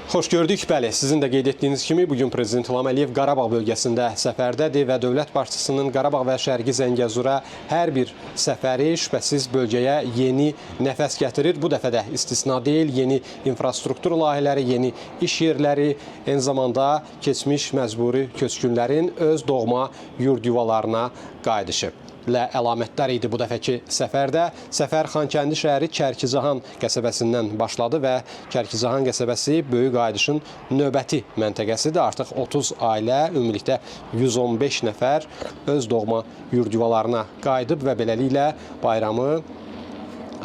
Xoş gördük. Bəli, sizin də qeyd etdiyiniz kimi bugün Prezident İlham Əliyev Qarabağ bölgəsində səfərdədir və dövlət başçısının Qarabağ və Şərqi Zəngəzura hər bir səfəri şübhəsiz bölgəyə yeni nəfəs gətirir. Bu dəfə də istisna deyil, yeni infrastruktur layihələri, yeni iş yerləri, eyni zamanda keçmiş məcburi köçkünlərin öz doğma yurd yuvalarına qayıdışı ilə əlamətdar idi bu dəfəki səfərdə. Səfər Xankəndi şəhəri Kərkicahan qəsəbəsindən başladı və Kərkicahan qəsəbəsi böyük qayıdışın növbəti məntəqəsidir. Artıq 30 ailə, ümumilikdə 115 nəfər öz doğma yurd yuvalarına qayıdıb və beləliklə bayramı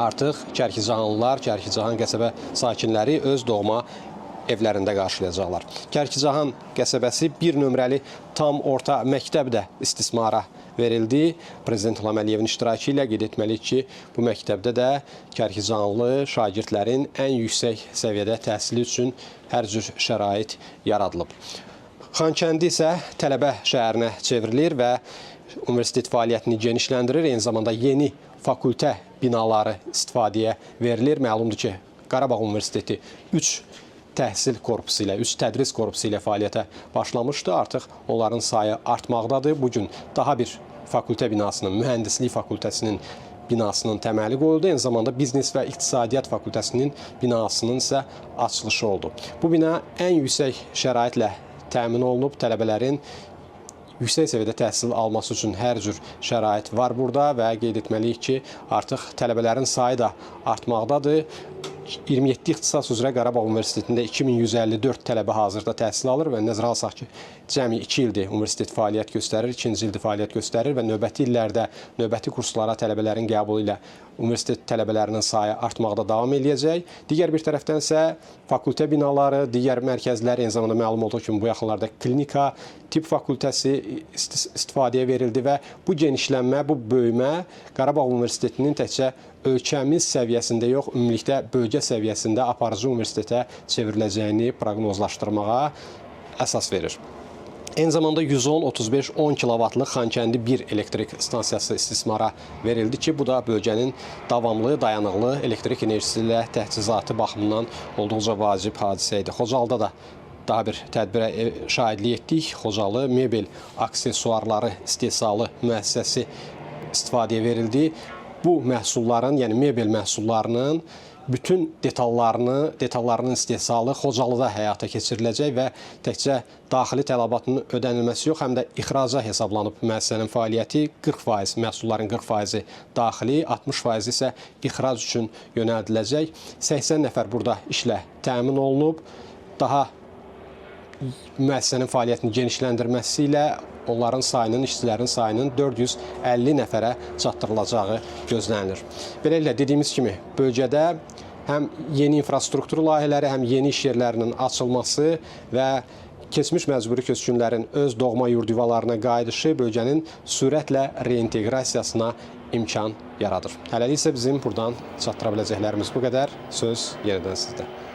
artıq Kərkicahanlılar, Kərkicahan qəsəbə sakinləri öz doğma evlərində qarşılayacaqlar. Kərkicahan qəsəbəsi bir nömrəli tam orta məktəb də istismara verildi. Prezident İlham Əliyevin iştirakı ilə qeyd etməliyik ki, bu məktəbdə də Kərkicahanlı şagirdlərin ən yüksək səviyyədə təhsili üçün hər cür şərait yaradılıb. Xankəndi isə tələbə şəhərinə çevrilir və universitet fəaliyyətini genişləndirir. Eyni zamanda yeni fakültə binaları istifadəyə verilir. Məlumdur ki, Qarabağ Universiteti 3 təhsil korpusu ilə, 3 tədris korpusu ilə fəaliyyətə başlamışdı. Artıq onların sayı artmaqdadır. Bugün daha bir fakültə binasının, mühəndislik fakültəsinin binasının təməli qoyuldu. Eyni zamanda biznes və iqtisadiyyat fakültəsinin binasının isə açılışı oldu. Bu bina ən yüksək şəraitlə təmin olunub. Tələbələrin yüksək səviyyədə təhsil alması üçün hər cür şərait var burada və qeyd etməliyik ki, artıq tələbələrin sayı da artmaqdadır. 27 ixtisas üzrə Qarabağ Universitetində 2154 tələbə hazırda təhsil alır və nəzərə alsaq ki, cəmi 2 ildir universitet fəaliyyət göstərir, 2-ci ildir fəaliyyət göstərir və növbəti illərdə növbəti kurslara tələbələrin qəbulu ilə universitet tələbələrinin sayı artmaqda davam edəcək. Digər bir tərəfdən isə fakültə binaları, digər mərkəzlər, eyni zamanda məlum olduğu kimi bu yaxınlarda klinika, tibb fakültəsi istifadəyə verildi və bu genişlənmə, bu böyümə Qarabağ Universitetinin təkcə ölkəmiz səviyyəsində yox, ümumilikdə bölgə səviyyəsində aparıcı universitetə çevriləcəyini proqnozlaşdırmağa əsas verir. Eyni zamanda 110-35-10 kilovatlıq Xankəndi 1 elektrik stansiyası istismara verildi ki, bu da bölgənin davamlı, dayanıqlı elektrik enerjisi ilə təchizatı baxımından olduqca vacib hadisə idi. Xocalıda da daha bir tədbirə şahidlik etdik. Xocalı mebel aksesuarları istehsalı müəssisəsi istifadəyə verildi. Bu məhsulların, yəni mebel məhsullarının bütün detallarının istehsalı Xocalıda həyata keçiriləcək və təkcə daxili tələbatının ödənilməsi yox, həm də ixraca hesablanıb müəssisənin fəaliyyəti. 40% məhsulların 40%-i daxili, 60% isə ixrac üçün yönəldiləcək. 80 nəfər burada işlə təmin olunub. Daha müəssisənin fəaliyyətini genişləndirməsi ilə onların sayının, işçilərin sayının 450 nəfərə çatdırılacağı gözlənilir. Beləliklə, dediyimiz kimi, bölgədə həm yeni infrastruktur layihələri, həm yeni iş yerlərinin açılması və keçmiş məcburi köçkünlərin öz doğma yurd yuvalarına qayıdışı bölgənin sürətlə reinteqrasiyasına imkan yaradır. Hələlik isə bizim buradan çatdıra biləcəklərimiz bu qədər. Söz yenidən sizdə.